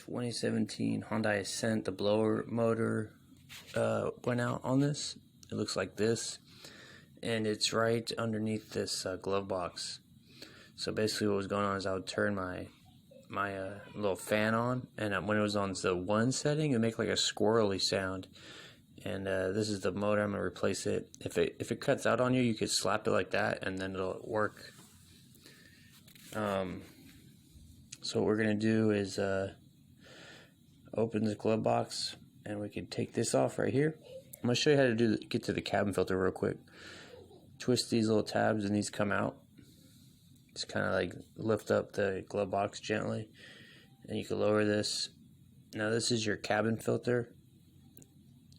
2017 Hyundai Accent, the blower motor went out on this. It looks like this, and it's right underneath this glove box. So basically what was going on is I would turn my little fan on, and when it was on the 1 setting, it would make like a squirrely sound. And this is the motor. I'm going to replace it. If it cuts out on you, you could slap it like that, and then it'll work. So what we're going to do is open this glove box, and we can take this off right here. I'm going to show you how to get to the cabin filter real quick. Twist these little tabs, and these come out. Just kind of like lift up the glove box gently, and you can lower this. Now this is your cabin filter,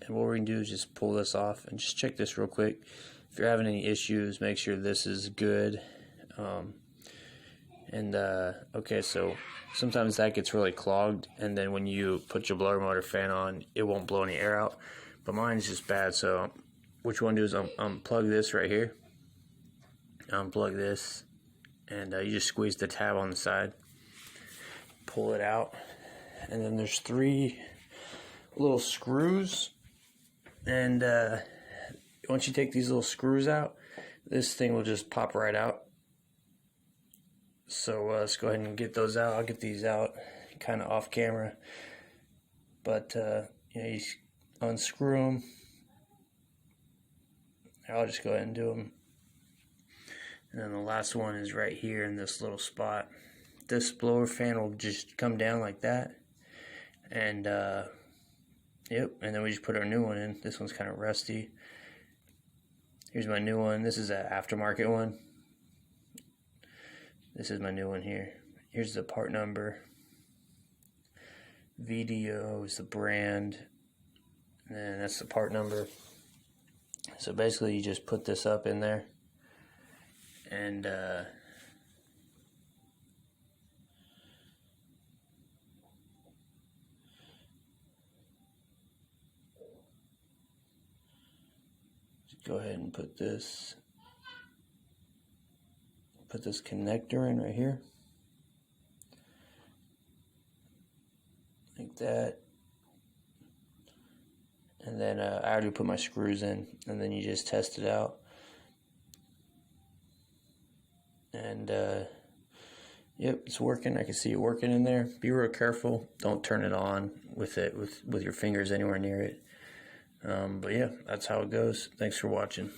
and what we're going to do is just pull this off and just check this real quick. If you're having any issues, make sure this is good. Okay, so sometimes that gets really clogged, and then when you put your blower motor fan on, it won't blow any air out. But mine's just bad, so what you want to do is unplug this right here. Unplug this, and you just squeeze the tab on the side, pull it out, and then there's 3 little screws. And once you take these little screws out, this thing will just pop right out. So let's go ahead and get those out. I'll get these out kind of off camera, but you unscrew them. I'll just go ahead and do them. And then the last one is right here in this little spot. This blower fan will just come down like that, and yep, and then we just put our new one in. This one's kind of rusty. Here's my new one. This is an aftermarket one. This is my new one here. Here's the part number. VDO is the brand, and that's the part number. So basically you just put this up in there, and go ahead and put this connector in right here, like that. And then I already put my screws in, and then you just test it out. And yep, it's working. I can see it working in there. Be real careful. Don't turn it on with your fingers anywhere near it. But yeah, that's how it goes. Thanks for watching.